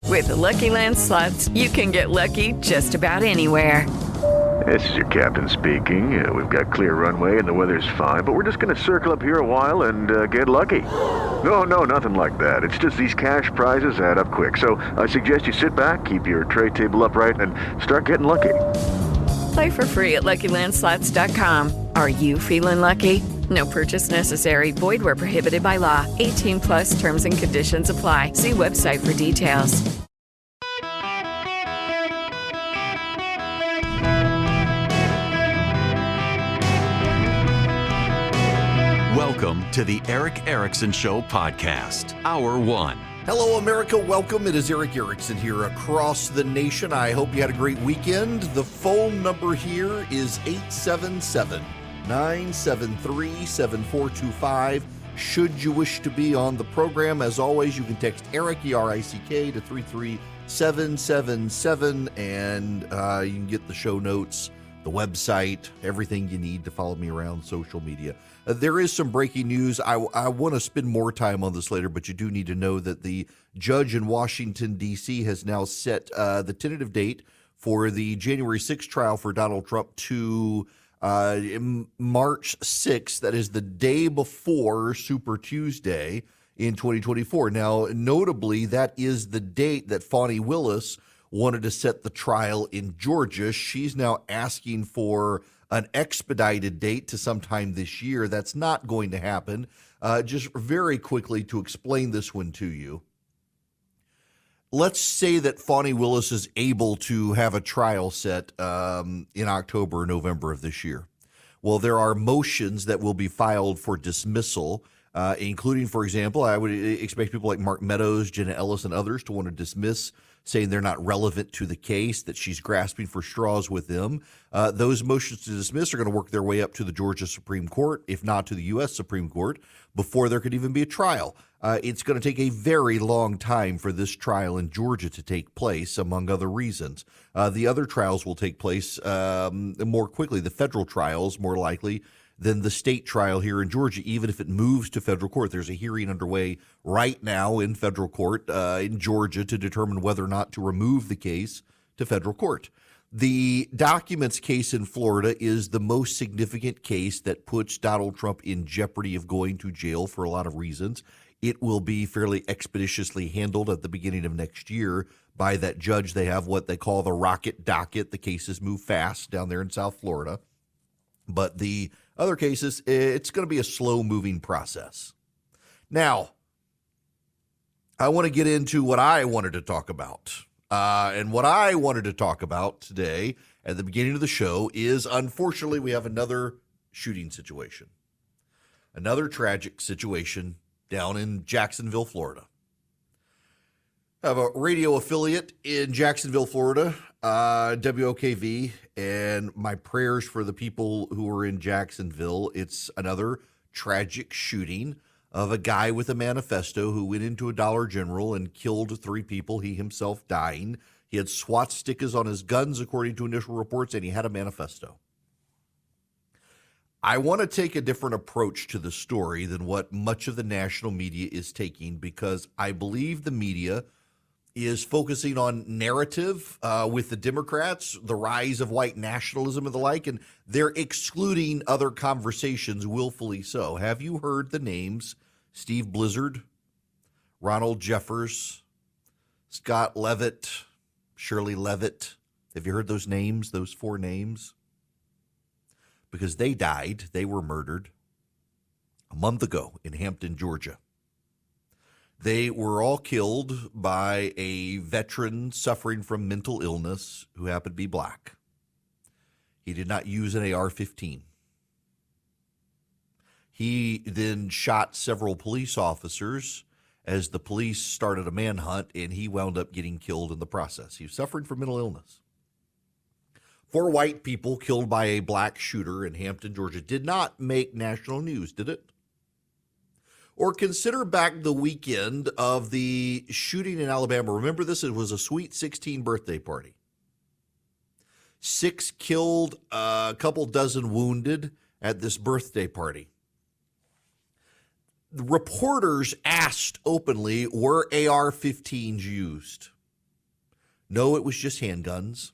With the Lucky Land Slots, you can get lucky just about anywhere. This is your captain speaking. We've got clear runway and the weather's fine, but we're just going to circle up here a while and get lucky. No, nothing like that. It's just these cash prizes add up quick. So I suggest you sit back, keep your tray table upright, and start getting lucky. Play for free at LuckyLandSlots.com. Are you feeling lucky? No purchase necessary. Void where prohibited by law. 18 plus terms and conditions apply. See website for details. Welcome to the Eric Erickson Show podcast, Hour 1. Hello, America. Welcome. It is Eric Erickson here across the nation. I hope you had a great weekend. The phone number here is 877-973-7425. Should you wish to be on the program, as always, you can text Eric, E-R-I-C-K, to 33777, and you can get the show notes, the website, everything you need to follow me around social media. There is some breaking news. I want to spend more time on this later, but you do need to know that the judge in Washington, D.C. has now set the tentative date for the January 6th trial for Donald Trump to March 6th. That is the day before Super Tuesday in 2024. Now, notably, that is the date that Fani Willis wanted to set the trial in Georgia. She's now asking for an expedited date to sometime this year. That's not going to happen. Just very quickly to explain this one to you. Let's say that Fani Willis is able to have a trial set in October or November of this year. Well, there are motions that will be filed for dismissal, including, for example, I would expect people like Mark Meadows, Jenna Ellis, and others to want to dismiss, saying they're not relevant to the case, that she's grasping for straws with them. Those motions to dismiss are going to work their way up to the Georgia Supreme Court, if not to the U.S. Supreme Court, before there could even be a trial. It's going to take a very long time for this trial in Georgia to take place, among other reasons. The other trials will take place more quickly, the federal trials more likely than the state trial here in Georgia, even if it moves to federal court. There's a hearing underway right now in federal court in Georgia to determine whether or not to remove the case to federal court. The documents case in Florida is the most significant case that puts Donald Trump in jeopardy of going to jail for a lot of reasons. It will be fairly expeditiously handled at the beginning of next year by that judge. They have what they call the rocket docket. The cases move fast down there in South Florida. But the other cases, it's going to be a slow-moving process. Now, I want to get into what I wanted to talk about. And what I wanted to talk about today at the beginning of the show is, unfortunately, we have another shooting situation. Another tragic situation down in Jacksonville, Florida. I have a radio affiliate in Jacksonville, Florida, WOKV, and my prayers for the people who are in Jacksonville. It's another tragic shooting of a guy with a manifesto who went into a Dollar General and killed 3 people, he himself dying. He had SWAT stickers on his guns, according to initial reports, and he had a manifesto. I want to take a different approach to the story than what much of the national media is taking, because I believe the media is focusing on narrative with the Democrats, the rise of white nationalism and the like, and they're excluding other conversations willfully so. Have you heard the names Steve Blizzard, Ronald Jeffers, Scott Levitt, Shirley Levitt? Have you heard those names, those 4 names? Because they died, they were murdered a month ago in Hampton, Georgia. They were all killed by a veteran suffering from mental illness who happened to be black. He did not use an AR-15. He then shot several police officers as the police started a manhunt, and he wound up getting killed in the process. He was suffering from mental illness. 4 white people killed by a black shooter in Hampton, Georgia did not make national news, did it? Or consider back the weekend of the shooting in Alabama. Remember this? It was a Sweet 16 birthday party. 6 killed, a couple dozen wounded at this birthday party. The reporters asked openly, were AR-15s used? No, it was just handguns.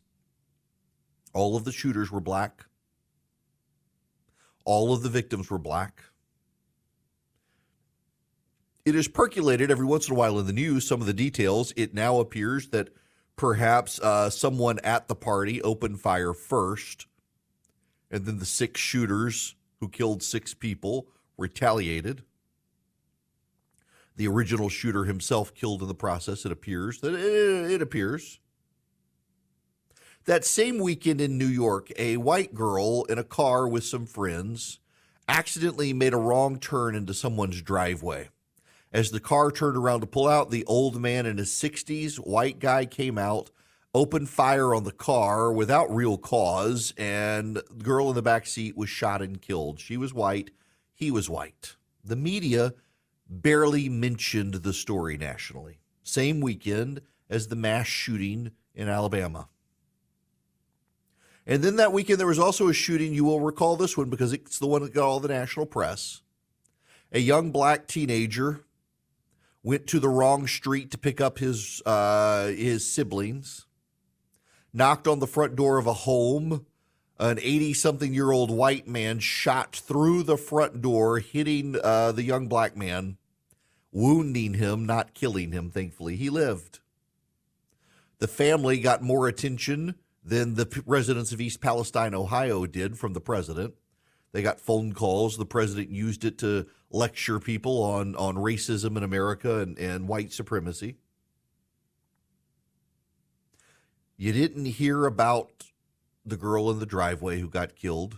All of the shooters were black. All of the victims were black. It is percolated every once in a while in the news, some of the details. It now appears that perhaps someone at the party opened fire first, and then the 6 shooters who killed 6 people retaliated. The original shooter himself killed in the process, it appears. That same weekend in New York, a white girl in a car with some friends accidentally made a wrong turn into someone's driveway. As the car turned around to pull out, the old man in his 60s, white guy, came out, opened fire on the car without real cause, and the girl in the back seat was shot and killed. She was white. He was white. The media barely mentioned the story nationally. Same weekend as the mass shooting in Alabama. And then that weekend, there was also a shooting. You will recall this one because it's the one that got all the national press. A young black teenager went to the wrong street to pick up his siblings, knocked on the front door of a home. An 80-something-year-old white man shot through the front door, hitting the young black man, wounding him, not killing him. Thankfully, he lived. The family got more attention than the residents of East Palestine, Ohio did from the president. They got phone calls. The president used it to lecture people on racism in America and white supremacy. You didn't hear about the girl in the driveway who got killed.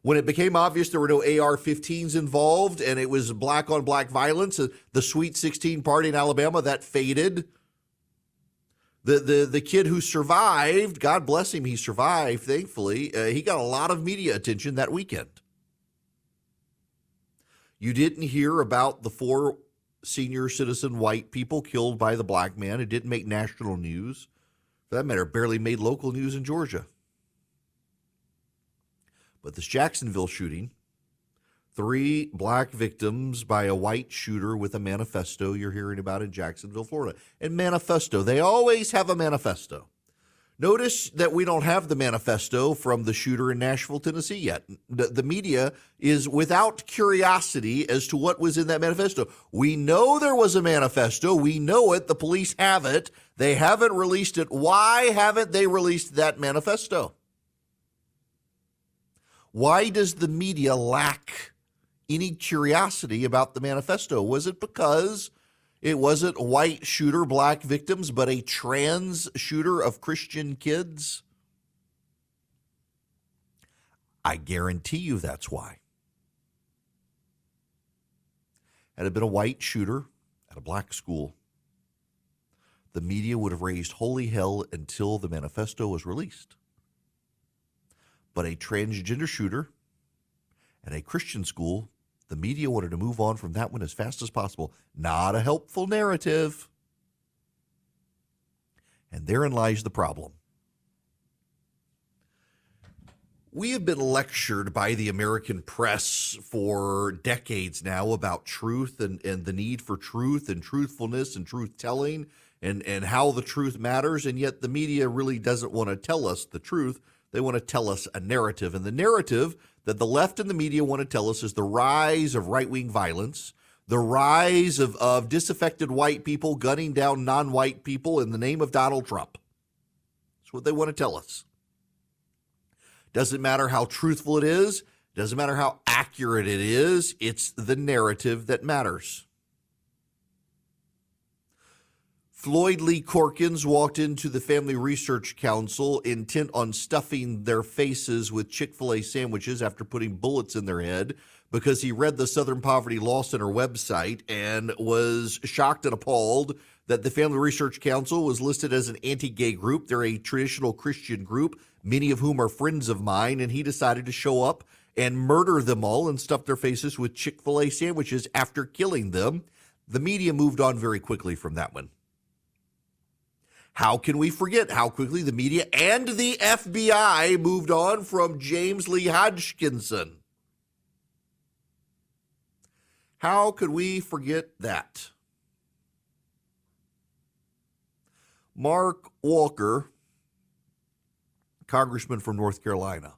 When it became obvious there were no AR-15s involved and it was black-on-black violence, the Sweet 16 party in Alabama, that faded. The kid who survived, God bless him, he survived, thankfully. He got a lot of media attention that weekend. You didn't hear about the 4 senior citizen white people killed by the black man. It didn't make national news. For that matter, barely made local news in Georgia. But this Jacksonville shooting, 3 black victims by a white shooter with a manifesto you're hearing about in Jacksonville, Florida. And manifesto, they always have a manifesto. Notice that we don't have the manifesto from the shooter in Nashville, Tennessee yet. The media is without curiosity as to what was in that manifesto. We know there was a manifesto. We know it. The police have it. They haven't released it. Why haven't they released that manifesto? Why does the media lack any curiosity about the manifesto? Was it because it wasn't white shooter, black victims, but a trans shooter of Christian kids? I guarantee you that's why. Had it been a white shooter at a black school, the media would have raised holy hell until the manifesto was released. But a transgender shooter at a Christian school, the media wanted to move on from that one as fast as possible. Not a helpful narrative. And therein lies the problem. We have been lectured by the American press for decades now about truth and the need for truth and truthfulness and truth-telling and how the truth matters, and yet the media really doesn't want to tell us the truth. They want to tell us a narrative, and the narrative that the left and the media want to tell us is the rise of right-wing violence, the rise of disaffected white people gunning down non-white people in the name of Donald Trump. That's what they want to tell us. Doesn't matter how truthful it is, doesn't matter how accurate it is, it's the narrative that matters. Floyd Lee Corkins walked into the Family Research Council intent on stuffing their faces with Chick-fil-A sandwiches after putting bullets in their head because he read the Southern Poverty Law Center website and was shocked and appalled that the Family Research Council was listed as an anti-gay group. They're a traditional Christian group, many of whom are friends of mine, and he decided to show up and murder them all and stuff their faces with Chick-fil-A sandwiches after killing them. The media moved on very quickly from that one. How can we forget how quickly the media and the FBI moved on from James Lee Hodgkinson? How could we forget that? Mark Walker, congressman from North Carolina,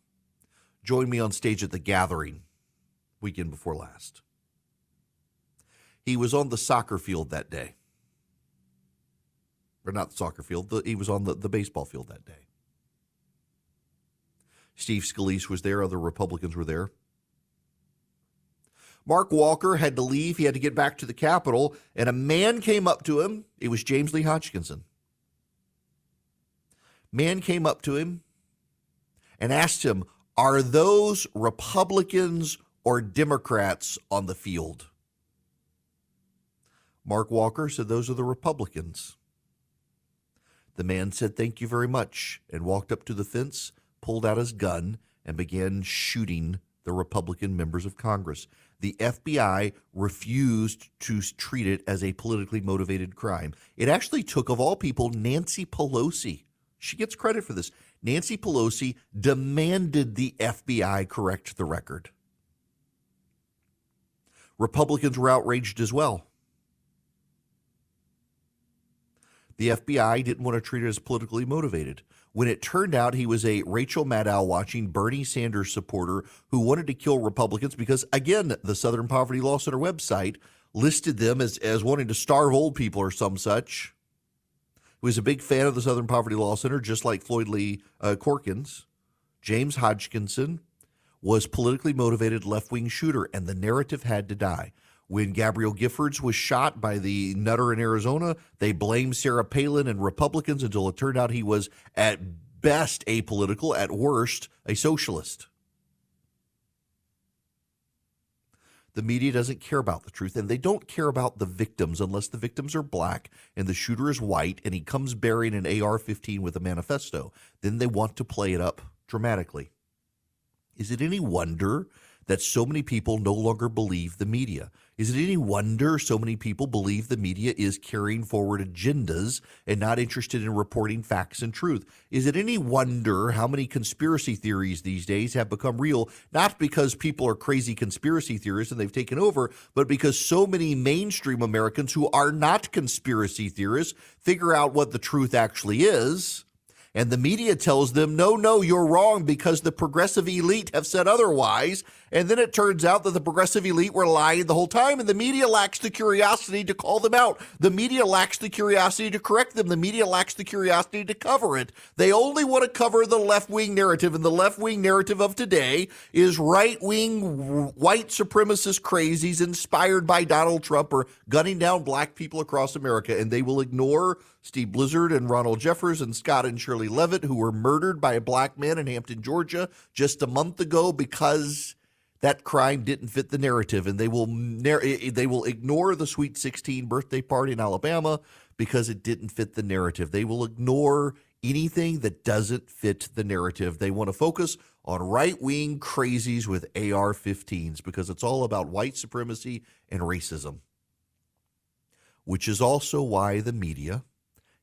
joined me on stage at the gathering weekend before last. He was on the soccer field that day. Or not the soccer field, he was on the baseball field that day. Steve Scalise was there, other Republicans were there. Mark Walker had to leave. He had to get back to the Capitol, and a man came up to him. It was James Lee Hodgkinson. Man came up to him and asked him, are those Republicans or Democrats on the field? Mark Walker said, those are the Republicans. The man said, thank you very much, and walked up to the fence, pulled out his gun, and began shooting the Republican members of Congress. The FBI refused to treat it as a politically motivated crime. It actually took, of all people, Nancy Pelosi. She gets credit for this. Nancy Pelosi demanded the FBI correct the record. Republicans were outraged as well. The FBI didn't want to treat it as politically motivated. When it turned out he was a Rachel Maddow watching Bernie Sanders supporter who wanted to kill Republicans because, again, the Southern Poverty Law Center website listed them as wanting to starve old people or some such. He was a big fan of the Southern Poverty Law Center, just like Floyd Lee Corkins. James Hodgkinson was politically motivated left-wing shooter, and the narrative had to die. When Gabrielle Giffords was shot by the nutter in Arizona, they blamed Sarah Palin and Republicans until it turned out he was at best apolitical, at worst a socialist. The media doesn't care about the truth, and they don't care about the victims unless the victims are black and the shooter is white and he comes bearing an AR-15 with a manifesto. Then they want to play it up dramatically. Is it any wonder that so many people no longer believe the media? Is it any wonder so many people believe the media is carrying forward agendas and not interested in reporting facts and truth? Is it any wonder how many conspiracy theories these days have become real, not because people are crazy conspiracy theorists and they've taken over, but because so many mainstream Americans who are not conspiracy theorists figure out what the truth actually is? And the media tells them, no, you're wrong because the progressive elite have said otherwise. And then it turns out that the progressive elite were lying the whole time, and the media lacks the curiosity to call them out. The media lacks the curiosity to correct them. The media lacks the curiosity to cover it. They only want to cover the left-wing narrative, and the left-wing narrative of today is right-wing white supremacist crazies inspired by Donald Trump or gunning down black people across America, and they will ignore Steve Blizzard and Ronald Jeffers and Scott and Shirley Levitt, who were murdered by a black man in Hampton, Georgia, just a month ago because that crime didn't fit the narrative. And they will ignore the Sweet 16 birthday party in Alabama because it didn't fit the narrative. They will ignore anything that doesn't fit the narrative. They want to focus on right-wing crazies with AR-15s because it's all about white supremacy and racism, which is also why the media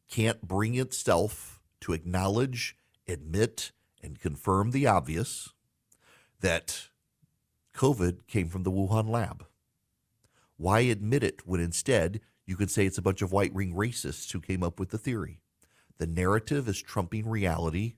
can't bring itself to acknowledge, admit, and confirm the obvious that COVID came from the Wuhan lab. Why admit it when instead you could say it's a bunch of right-wing racists who came up with the theory? The narrative is trumping reality,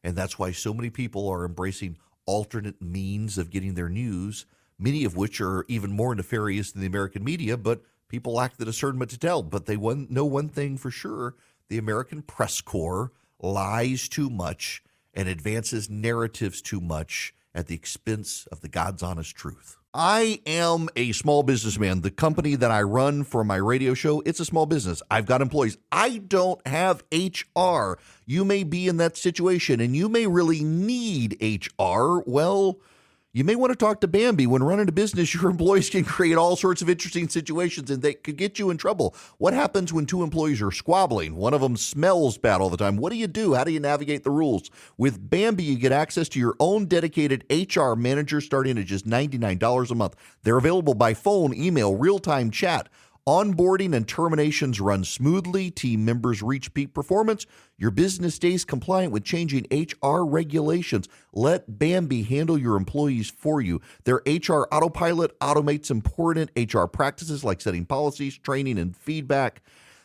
and that's why so many people are embracing alternate means of getting their news, many of which are even more nefarious than the American media, but people lack the discernment to tell. But they know one thing for sure: the American press corps lies too much and advances narratives too much at the expense of the God's honest truth. I am a small businessman. The company that I run for my radio show, it's a small business. I've got employees. I don't have HR. You may be in that situation and you may really need HR. Well, you may want to talk to Bambi. When running a business, your employees can create all sorts of interesting situations and they could get you in trouble. What happens when two employees are squabbling? One of them smells bad all the time. What do you do? How do you navigate the rules? With Bambi, you get access to your own dedicated HR manager starting at just $99 a month. They're available by phone, email, real-time chat. Onboarding and terminations run smoothly. Team members reach peak performance. Your business stays compliant with changing HR regulations. Let Bambi handle your employees for you. Their HR autopilot automates important HR practices like setting policies, training, and feedback.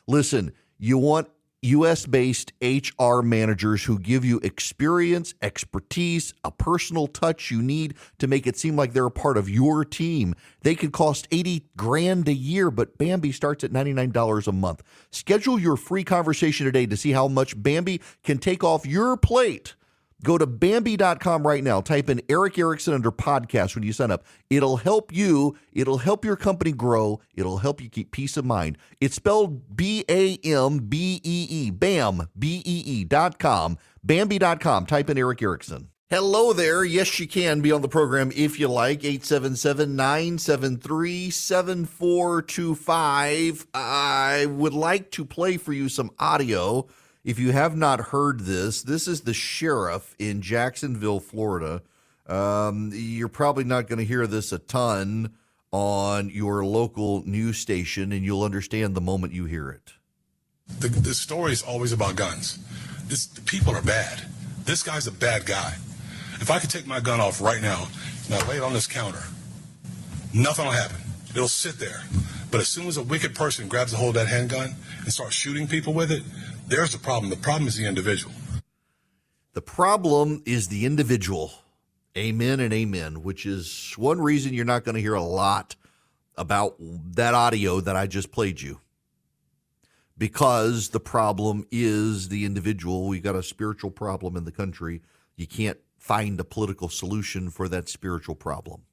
Listen, you want U.S.-based HR managers who give you experience, expertise, a personal touch you need to make it seem like they're a part of your team. They could cost $80,000 a year, but Bambee starts at $99 a month. Schedule your free conversation today to see how much Bambee can take off your plate. Go to Bambee.com right now. Type in Eric Erickson under podcast when you sign up. It'll help you. It'll help your company grow. It'll help you keep peace of mind. It's spelled B-A-M-B-E-E. BAM, B-E-E.com. Bambee.com. Type in Eric Erickson. Hello there. Yes, you can be on the program if you like. 877-973-7425. I would like to play for you some audio. If you have not heard this is the sheriff in Jacksonville, Florida. You're probably not going to hear this a ton on your local news station, and you'll understand the moment you hear it. The story is always about guns. The people are bad. This guy's a bad guy. If I could take my gun off right now and I lay it on this counter, nothing will happen. It'll sit there. But as soon as a wicked person grabs a hold of that handgun and starts shooting people with it, there's the problem. The problem is the individual. The problem is the individual. Amen and amen, which is one reason you're not going to hear a lot about that audio that I just played you. Because the problem is the individual. We got a spiritual problem in the country. You can't find a political solution for that spiritual problem.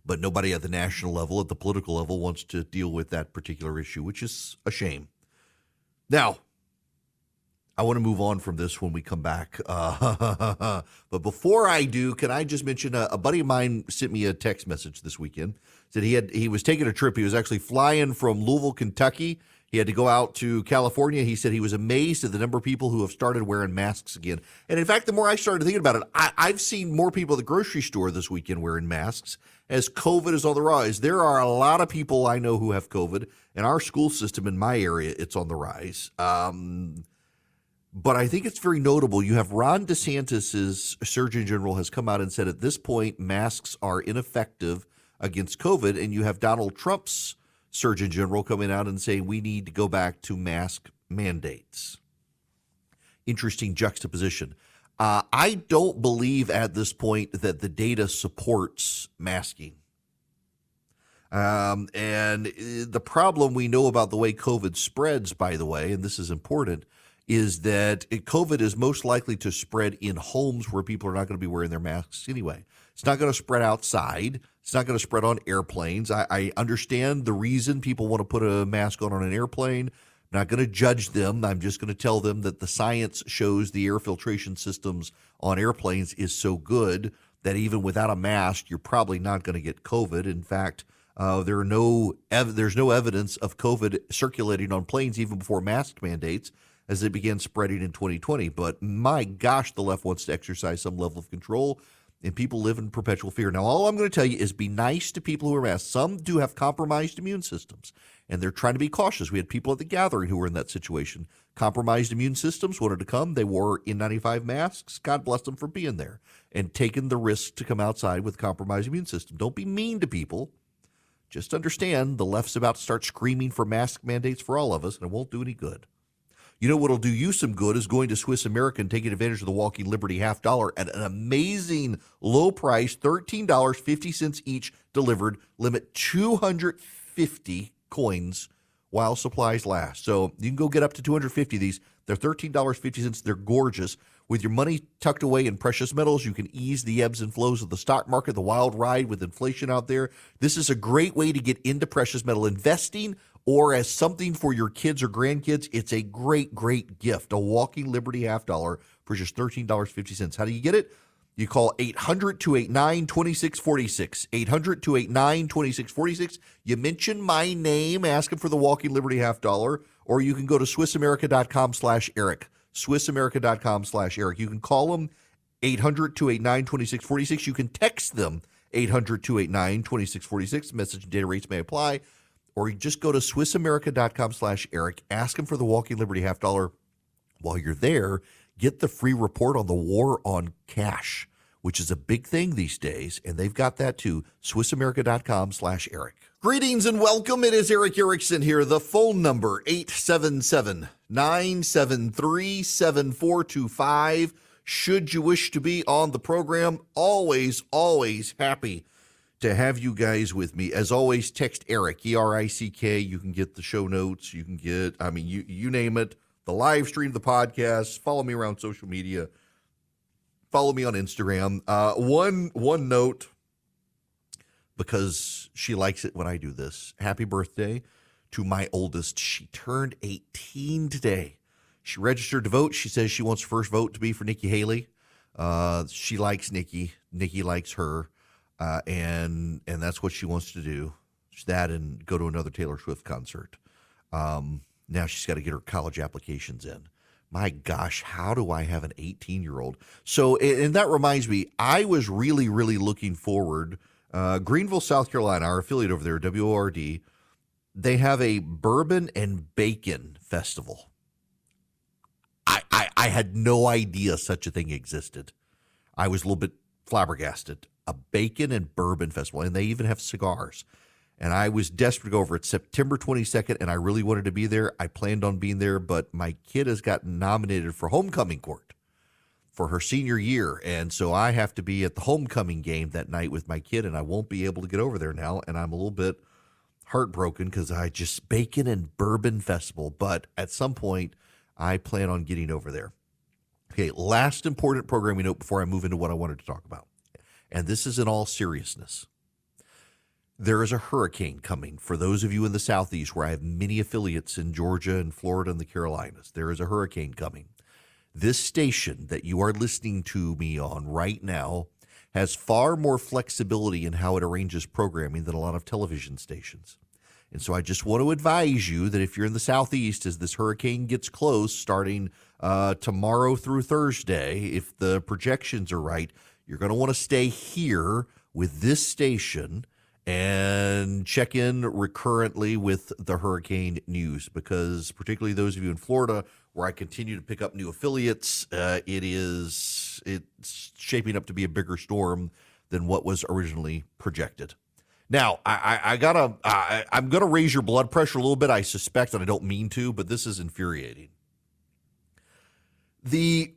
But nobody at the national level, at the political level, wants to deal with that particular issue, which is a shame. Now, I want to move on from this when we come back. But before I do, can I just mention a buddy of mine sent me a text message this weekend. Said he was taking a trip. He was actually flying from Louisville, Kentucky. He had to go out to California. He said he was amazed at the number of people who have started wearing masks again. And in fact, the more I started thinking about it, I've seen more people at the grocery store this weekend wearing masks as COVID is on the rise. There are a lot of people I know who have COVID. In our school system in my area, it's on the rise. But I think it's very notable. You have Ron DeSantis' Surgeon General has come out and said at this point, masks are ineffective against COVID. And you have Donald Trump's Surgeon General coming out and saying we need to go back to mask mandates. Interesting juxtaposition. I don't believe at this point that the data supports masking. And the problem we know about the way COVID spreads, by the way, and this is important, is that COVID is most likely to spread in homes where people are not going to be wearing their masks anyway. It's not going to spread outside. It's not going to spread on airplanes. I understand the reason people want to put a mask on an airplane. I'm not going to judge them. I'm just going to tell them that the science shows the air filtration systems on airplanes is so good that even without a mask, you're probably not going to get COVID. In fact, there's no evidence of COVID circulating on planes even before mask mandates as it began spreading in 2020. But my gosh, the left wants to exercise some level of control, and people live in perpetual fear. Now, all I'm going to tell you is be nice to people who are masked. Some do have compromised immune systems, and they're trying to be cautious. We had people at the gathering who were in that situation. Compromised immune systems wanted to come. They wore N95 masks. God bless them for being there and taking the risk to come outside with compromised immune system. Don't be mean to people. Just understand the left's about to start screaming for mask mandates for all of us, and it won't do any good. You know what'll do you some good is going to Swiss America and taking advantage of the Walking Liberty $50 at an amazing low price, $13.50 each delivered. Limit 250 coins while supplies last. So you can go get up to 250 of these. They're $13.50. They're gorgeous. With your money tucked away in precious metals, you can ease the ebbs and flows of the stock market, the wild ride with inflation out there. This is a great way to get into precious metal investing or as something for your kids or grandkids. It's a great, great gift. A Walking Liberty $50 for just $13.50. How do you get it? You call 800-289-2646. 800-289-2646. You mention my name, ask them for the Walking Liberty $50, or you can go to SwissAmerica.com/Eric. SwissAmerica.com/Eric. You can call them 800-289-2646. You can text them 800-289-2646. Message and data rates may apply. Or you just go to SwissAmerica.com/Eric. Ask them for the Walking Liberty $50. While you're there, get the free report on the war on cash, which is a big thing these days, and they've got that too. SwissAmerica.com/Eric. Greetings and welcome. It is Eric Erickson here. The phone number, 877-973-7425. Should you wish to be on the program, always happy to have you guys with me. As always, text Eric, E-R-I-C-K. You can get the show notes. You can get, you name it, the live stream, the podcast. Follow me around social media. Follow me on Instagram. One note, because she likes it when I do this. Happy birthday to my oldest. She turned 18 today. She registered to vote. She says she wants her first vote to be for Nikki Haley. She likes Nikki. Nikki likes her. And that's what she wants to do. Just that and go to another Taylor Swift concert. Now she's got to get her college applications in. My gosh, how do I have an 18-year-old? So, and that reminds me, I was really looking forward. Greenville, South Carolina, our affiliate over there, WORD, they have a bourbon and bacon festival. I had no idea such a thing existed. I was a little bit flabbergasted. A bacon and bourbon festival, and they even have cigars. And I was desperate to go over. It's September 22nd, and I really wanted to be there. I planned on being there, but my kid has gotten nominated for homecoming court for her senior year, and so I have to be at the homecoming game that night with my kid, and I won't be able to get over there now, and I'm a little bit heartbroken because bacon and bourbon festival, but at some point, I plan on getting over there. Okay, last important programming note before I move into what I wanted to talk about, and this is in all seriousness. There is a hurricane coming. For those of you in the Southeast where I have many affiliates in Georgia and Florida and the Carolinas, there is a hurricane coming. This station that you are listening to me on right now has far more flexibility in how it arranges programming than a lot of television stations. And so I just want to advise you that if you're in the Southeast, as this hurricane gets close, starting tomorrow through Thursday, if the projections are right, you're going to want to stay here with this station and check in recurrently with the hurricane news, because particularly those of you in Florida where I continue to pick up new affiliates, it's shaping up to be a bigger storm than what was originally projected. Now, I'm gonna raise your blood pressure a little bit, I suspect, and I don't mean to, but this is infuriating. The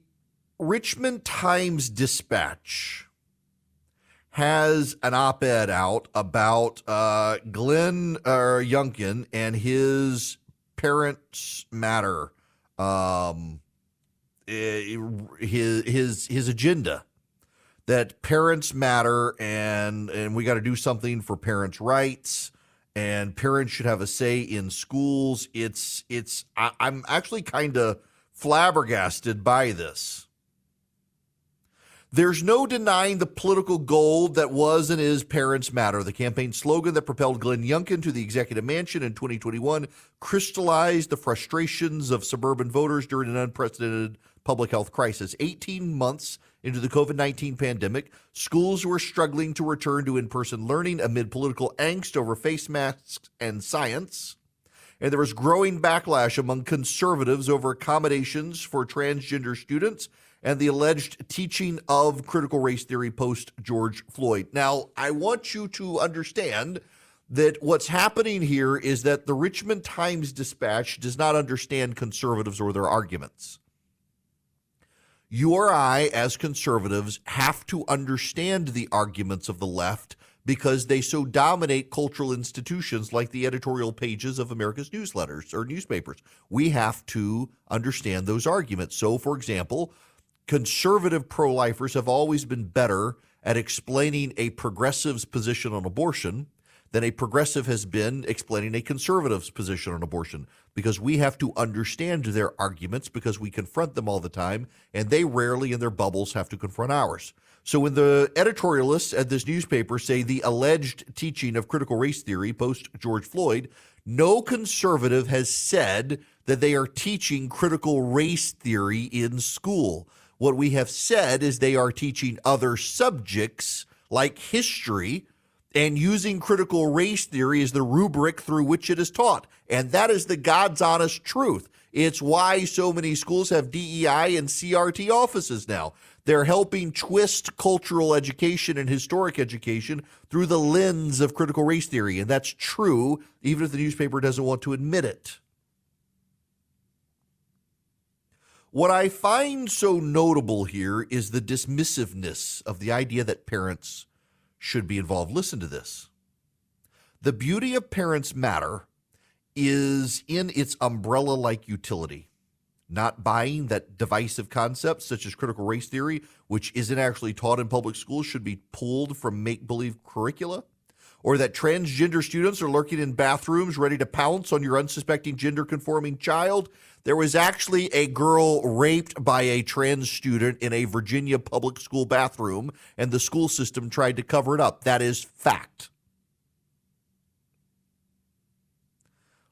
Richmond Times-Dispatch has an op-ed out about Glenn Youngkin and his Parents Matter, his agenda, that parents matter and we got to do something for parents' rights and parents should have a say in schools. I'm actually kind of flabbergasted by this. There's no denying the political gold that was and is Parents Matter. The campaign slogan that propelled Glenn Youngkin to the executive mansion in 2021 crystallized the frustrations of suburban voters during an unprecedented public health crisis. 18 months into the COVID-19 pandemic, schools were struggling to return to in-person learning amid political angst over face masks and science. And there was growing backlash among conservatives over accommodations for transgender students and the alleged teaching of critical race theory post-George Floyd. Now, I want you to understand that what's happening here is that the Richmond Times-Dispatch does not understand conservatives or their arguments. You or I, as conservatives, have to understand the arguments of the left because they so dominate cultural institutions like the editorial pages of America's newsletters or newspapers. We have to understand those arguments. So, for example, conservative pro-lifers have always been better at explaining a progressive's position on abortion than a progressive has been explaining a conservative's position on abortion, because we have to understand their arguments because we confront them all the time, and they rarely in their bubbles have to confront ours. So when the editorialists at this newspaper say the alleged teaching of critical race theory post-George Floyd, no conservative has said that they are teaching critical race theory in school. What we have said is they are teaching other subjects like history and using critical race theory as the rubric through which it is taught. And that is the God's honest truth. It's why so many schools have DEI and CRT offices now. They're helping twist cultural education and historic education through the lens of critical race theory. And that's true, even if the newspaper doesn't want to admit it. What I find so notable here is the dismissiveness of the idea that parents should be involved. Listen to this. The beauty of Parents Matter is in its umbrella-like utility. Not buying that divisive concepts such as critical race theory, which isn't actually taught in public schools, should be pulled from make-believe curricula, or that transgender students are lurking in bathrooms ready to pounce on your unsuspecting gender-conforming child. There was actually a girl raped by a trans student in a Virginia public school bathroom, and the school system tried to cover it up. That is fact.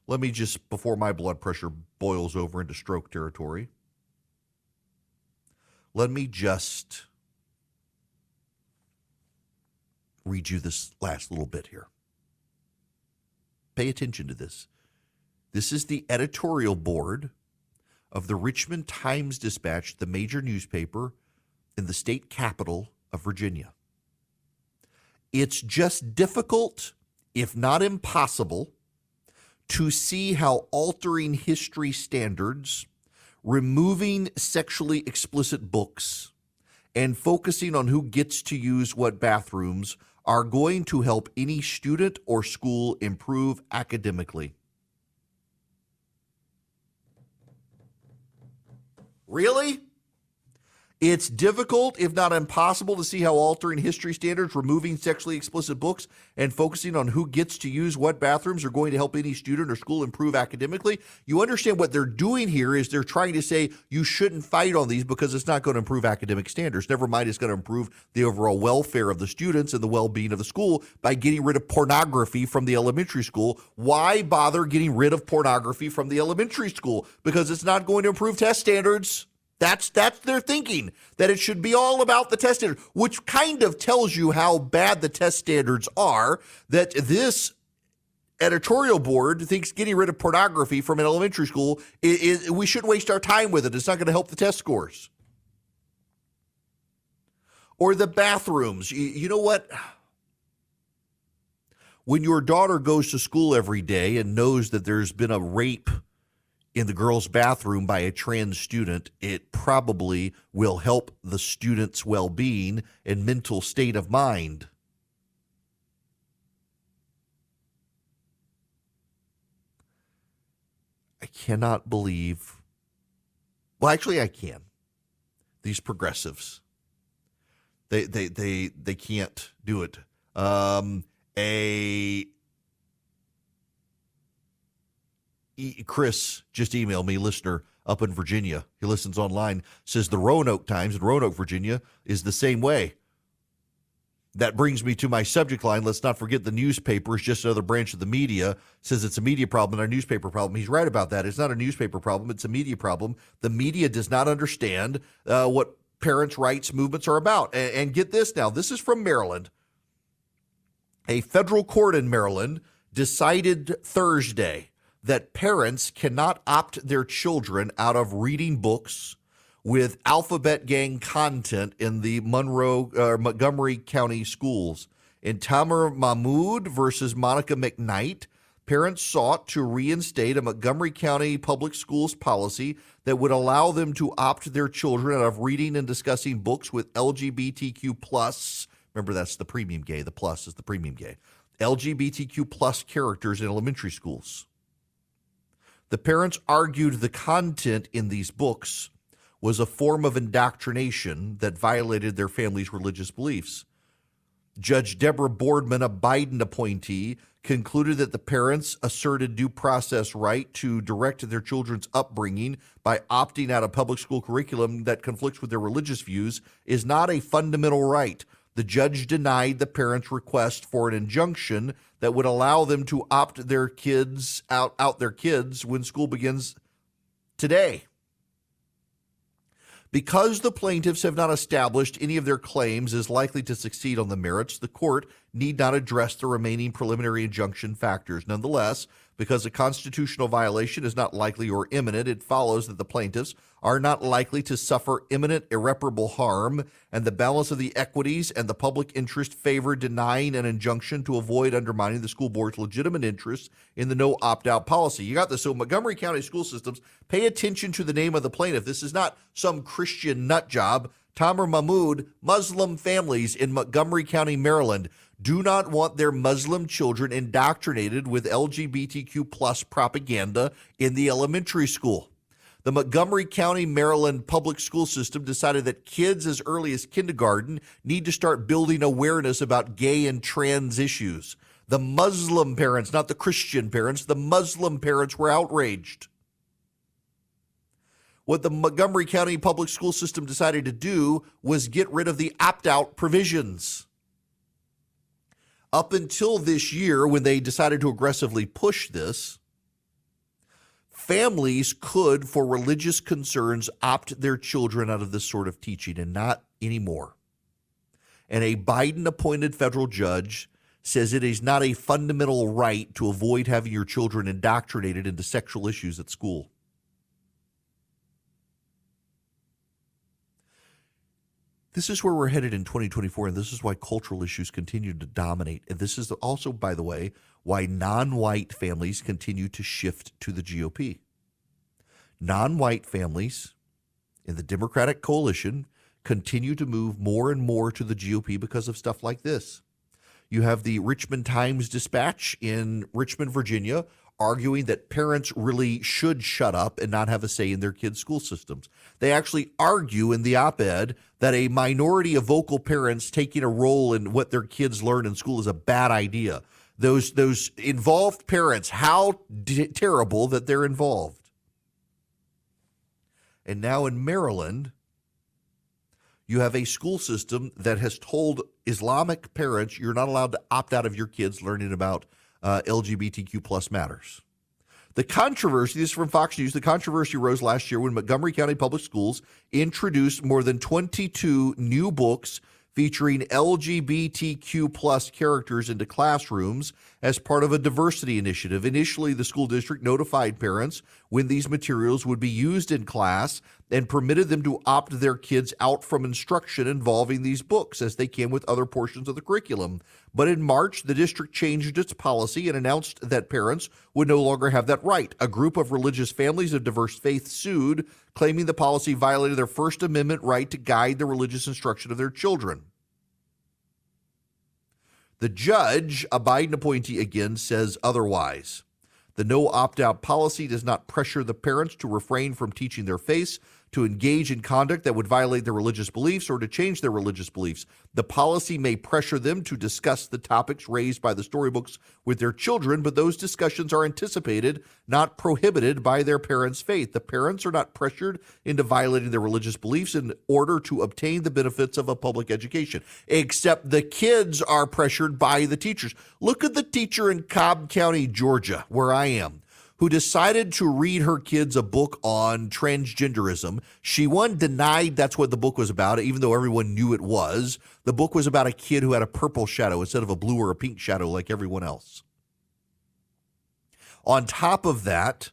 Let me just, before my blood pressure boils over into stroke territory, let me just read you this last little bit here. Pay attention to this. This is the editorial board of the Richmond Times-Dispatch, the major newspaper in the state capital of Virginia. It's just difficult, if not impossible, to see how altering history standards, removing sexually explicit books, and focusing on who gets to use what bathrooms are going to help any student or school improve academically. Really? It's difficult, if not impossible, to see how altering history standards, removing sexually explicit books, and focusing on who gets to use what bathrooms are going to help any student or school improve academically. You understand what they're doing here is they're trying to say you shouldn't fight on these because it's not going to improve academic standards. Never mind, it's going to improve the overall welfare of the students and the well-being of the school by getting rid of pornography from the elementary school. Why bother getting rid of pornography from the elementary school? Because it's not going to improve test standards. That's their thinking, that it should be all about the test standard, which kind of tells you how bad the test standards are, that this editorial board thinks getting rid of pornography from an elementary school, we shouldn't waste our time with it. It's not going to help the test scores. Or the bathrooms. You know what? When your daughter goes to school every day and knows that there's been a rape in the girls' bathroom by a trans student, it probably will help the student's well-being and mental state of mind. I cannot believe, well, actually I can. These progressives, they can't do it. Chris just emailed me, listener up in Virginia. He listens online, says the Roanoke Times in Roanoke, Virginia is the same way. That brings me to my subject line. Let's not forget the newspaper is just another branch of the media. Says it's a media problem, not a newspaper problem. He's right about that. It's not a newspaper problem. It's a media problem. The media does not understand what parents' rights movements are about. And get this now. This is from Maryland. A federal court in Maryland decided Thursday that parents cannot opt their children out of reading books with alphabet gang content in the Montgomery County schools. In Tamer Mahmood versus Monica McKnight, parents sought to reinstate a Montgomery County public schools policy that would allow them to opt their children out of reading and discussing books with LGBTQ plus. Remember, that's the premium gay. The plus is the premium gay. LGBTQ plus characters in elementary schools. The parents argued the content in these books was a form of indoctrination that violated their family's religious beliefs. Judge Deborah Boardman, a Biden appointee, concluded that the parents' asserted due process right to direct their children's upbringing by opting out of public school curriculum that conflicts with their religious views is not a fundamental right. The judge denied the parents' request for an injunction that would allow them to opt their kids out their kids when school begins today. Because the plaintiffs have not established any of their claims is likely to succeed on the merits, the court need not address the remaining preliminary injunction factors. Nonetheless, Because a constitutional violation is not likely or imminent, it follows that the plaintiffs are not likely to suffer imminent irreparable harm, and the balance of the equities and the public interest favor denying an injunction to avoid undermining the school board's legitimate interest in the no opt-out policy. You got this. So Montgomery County school systems, pay attention to the name of the plaintiff. This is not some Christian nut job. Tamer Mahmood, Muslim families in Montgomery County, Maryland, do not want their Muslim children indoctrinated with LGBTQ plus propaganda in the elementary school. The Montgomery County, Maryland public school system decided that kids as early as kindergarten need to start building awareness about gay and trans issues. The Muslim parents, not the Christian parents, the Muslim parents were outraged. What the Montgomery County public school system decided to do was get rid of the opt-out provisions. Up until this year, when they decided to aggressively push this, families could, for religious concerns, opt their children out of this sort of teaching, and not anymore. And a Biden-appointed federal judge says it is not a fundamental right to avoid having your children indoctrinated into sexual issues at school. This is where we're headed in 2024, and this is why cultural issues continue to dominate. And this is also, by the way, why non-white families continue to shift to the GOP. Non-white families in the Democratic coalition continue to move more and more to the GOP because of stuff like this. You have the Richmond Times-Dispatch in Richmond, Virginia, arguing that parents really should shut up and not have a say in their kids' school systems. They actually argue in the op-ed that a minority of vocal parents taking a role in what their kids learn in school is a bad idea. Those involved parents, how terrible that they're involved. And now in Maryland, you have a school system that has told Islamic parents you're not allowed to opt out of your kids learning about LGBTQ plus matters. The controversy, this is from Fox News, the controversy arose last year when Montgomery County Public Schools introduced more than 22 new books featuring LGBTQ plus characters into classrooms as part of a diversity initiative. Initially, the school district notified parents when these materials would be used in class and permitted them to opt their kids out from instruction involving these books, as they can with other portions of the curriculum. But in March, the district changed its policy and announced that parents would no longer have that right. A group of religious families of diverse faiths sued, claiming the policy violated their First Amendment right to guide the religious instruction of their children. The judge, a Biden appointee again, says otherwise. The no opt-out policy does not pressure the parents to refrain from teaching their faith, to engage in conduct that would violate their religious beliefs, or to change their religious beliefs. The policy may pressure them to discuss the topics raised by the storybooks with their children, but those discussions are anticipated, not prohibited by their parents' faith. The parents are not pressured into violating their religious beliefs in order to obtain the benefits of a public education, except the kids are pressured by the teachers. Look at the teacher in Cobb County, Georgia, where I am, who decided to read her kids a book on transgenderism. She, denied that's what the book was about, even though everyone knew it was. The book was about a kid who had a purple shadow instead of a blue or a pink shadow like everyone else. On top of that,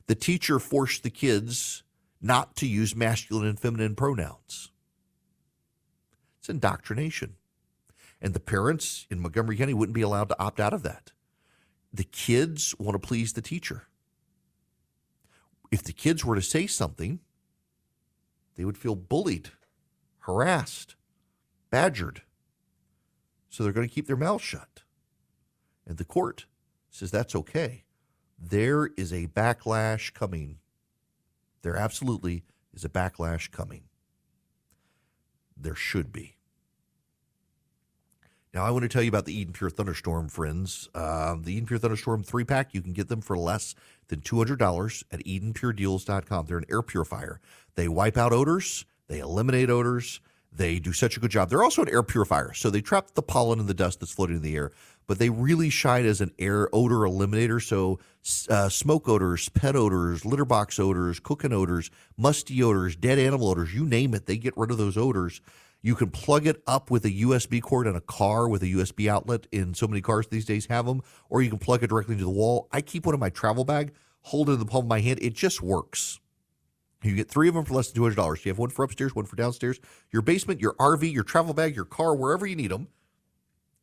the teacher forced the kids not to use masculine and feminine pronouns. It's indoctrination. And the parents in Montgomery County wouldn't be allowed to opt out of that. The kids want to please the teacher. If the kids were to say something, they would feel bullied, harassed, badgered. So they're going to keep their mouths shut. And the court says that's okay. There is a backlash coming. There absolutely is a backlash coming. There should be. Now, I want to tell you about the Eden Pure Thunderstorm, friends. The Eden Pure Thunderstorm 3-pack, you can get them for less than $200 at EdenPureDeals.com. They're an air purifier. They wipe out odors. They eliminate odors. They do such a good job. They're also an air purifier, so they trap the pollen and the dust that's floating in the air, but they really shine as an air odor eliminator. So smoke odors, pet odors, litter box odors, cooking odors, musty odors, dead animal odors, you name it, they get rid of those odors. You can plug it up with a USB cord in a car with a USB outlet, and so many cars these days have them, or you can plug it directly into the wall. I keep one in my travel bag, hold it in the palm of my hand. It just works. You get 3 of them for less than $200. You have one for upstairs, one for downstairs, your basement, your RV, your travel bag, your car, wherever you need them.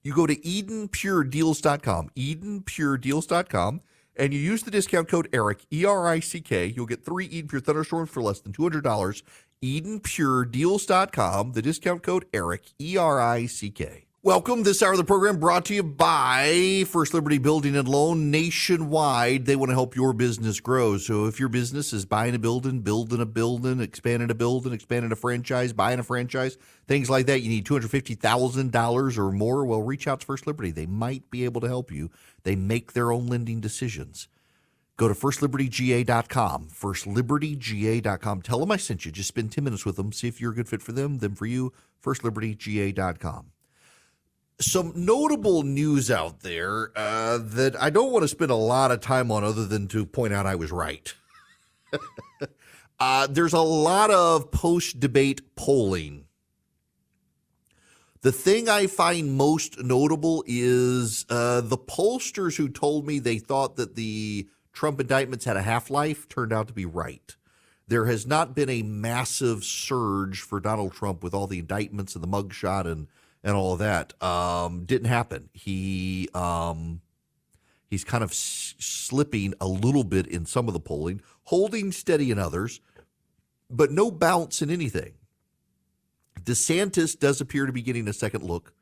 You go to EdenPureDeals.com, EdenPureDeals.com, and you use the discount code ERIC, E-R-I-C-K. You'll get 3 Eden Pure Thunderstorms for less than $200. EdenPureDeals.com, the discount code ERIC, E-R-I-C-K. Welcome. This hour of the program brought to you by First Liberty Building and Loan nationwide. They want to help your business grow. So if your business is buying a building, building a building, expanding a franchise, buying a franchise, things like that, you need $250,000 or more, well, reach out to First Liberty. They might be able to help you. They make their own lending decisions. Go to FirstLibertyGA.com, FirstLibertyGA.com. Tell them I sent you. Just spend 10 minutes with them. See if you're a good fit for them for you. FirstLibertyGA.com. Some notable news out there that I don't want to spend a lot of time on other than to point out I was right. There's a lot of post-debate polling. The thing I find most notable is the pollsters who told me they thought that the Trump indictments had a half-life turned out to be right. There has not been a massive surge for Donald Trump with all the indictments and the mugshot and all of that. Didn't happen. He's kind of slipping a little bit in some of the polling, holding steady in others, but no bounce in anything. DeSantis does appear to be getting a second look.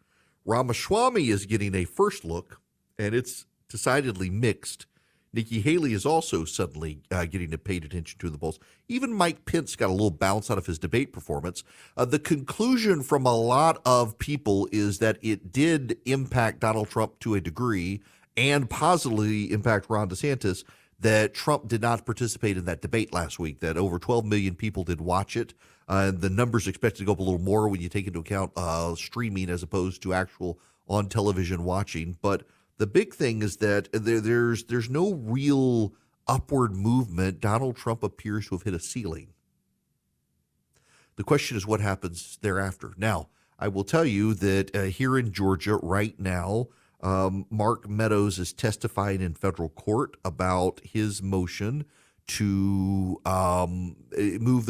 Ramaswamy is getting a first look, and it's decidedly mixed. Nikki Haley is also suddenly getting paid attention to in the polls. Even Mike Pence got a little bounce out of his debate performance. The conclusion from a lot of people is that it did impact Donald Trump to a degree and positively impact Ron DeSantis, that Trump did not participate in that debate last week, that over 12 million people did watch it. The numbers expected to go up a little more when you take into account streaming as opposed to actual on television watching. But the big thing is that there's no real upward movement. Donald Trump appears to have hit a ceiling. The question is what happens thereafter. Now, I will tell you that here in Georgia right now, Mark Meadows is testifying in federal court about his motion to move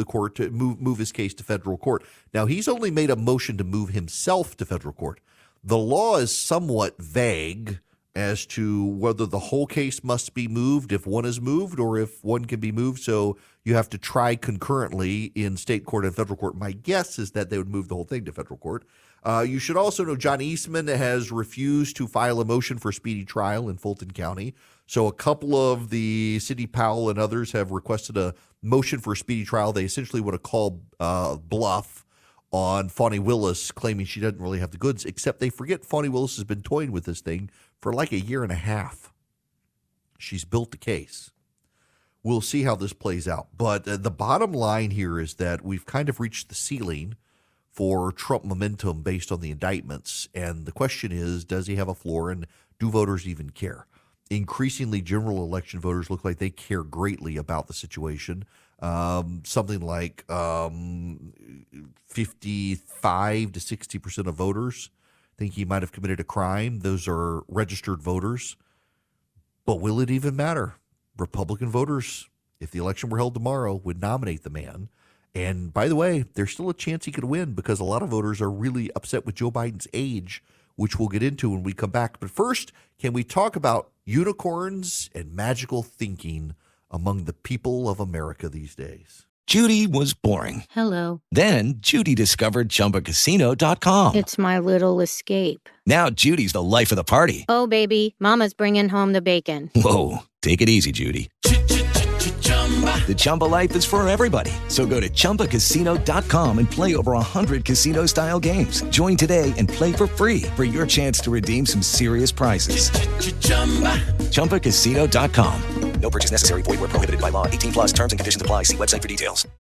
his case to federal court. Now, he's only made a motion to move himself to federal court. The law is somewhat vague as to whether the whole case must be moved if one is moved or if one can be moved. So you have to try concurrently in state court and federal court. My guess is that they would move the whole thing to federal court. You should also know John Eastman has refused to file a motion for speedy trial in Fulton County. So a couple of the Sidney Powell and others have requested a motion for a speedy trial. They essentially want to call bluff on Fani Willis, claiming she doesn't really have the goods, except they forget Fani Willis has been toying with this thing for like a year and a half. She's built the case. We'll see how this plays out. But the bottom line here is that we've kind of reached the ceiling for Trump momentum based on the indictments. And the question is, does he have a floor, and do voters even care? Increasingly, general election voters look like they care greatly about the situation. Something like 55 to 60% of voters think he might have committed a crime. Those are registered voters. But will it even matter? Republican voters, if the election were held tomorrow, would nominate the man. And by the way, there's still a chance he could win because a lot of voters are really upset with Joe Biden's age, which we'll get into when we come back. But first, can we talk about unicorns and magical thinking among the people of America these days? Judy was boring. Hello. Then Judy discovered ChumbaCasino.com. It's my little escape. Now Judy's the life of the party. Oh, baby, mama's bringing home the bacon. Whoa, take it easy, Judy. The Chumba life is for everybody. So go to ChumbaCasino.com and play over 100 casino-style games. Join today and play for free for your chance to redeem some serious prizes. ChumbaCasino.com. No purchase necessary. Void where prohibited by law. 18+ terms and conditions apply. See website for details.